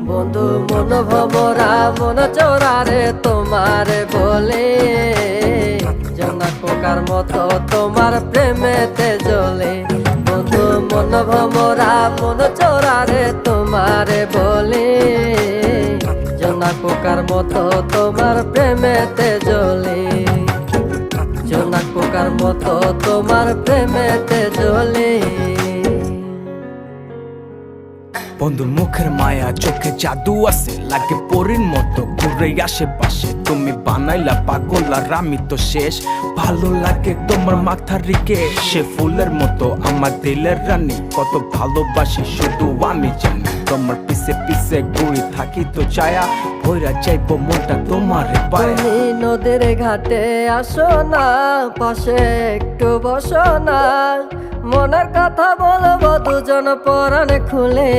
বন্ধু মন ভমরা মন চোরারে তোমারে বলে, জোনাক পোকার মতো তোমার প্রেমেতে জ্বলে। বন্ধু মন ভমরা মন চোরারে তোমারে বলে, জোনাক পোকার মতো তোমার প্রেমেতে জ্বলে। জোনাক পোকার মতো তোমার প্রেমেতে জ্বলে। বন্ধুর মুখের মায়া চোখে জাদু আছে, লাগে পরীর মতো ঘুরে আশেপাশে। তুমি বানাইলা পাগল আর আমি তো শেষ। ভালো লাগে তোমার মাথার রিকে, সে ফুলের মতো আমার দিলের রানী। কত ভালোবাসি শুধু আমি জানি, তোমার পিছে পিছে ঘুরে থাকি তো ছায়া। ভৈরা চাইবো মনটা তোমার পায়ে। তুমি নদীর ঘাটে আসো না, পাশে একটু বসো না, মনের কথা বলবো দুজন পরাণ খুলে।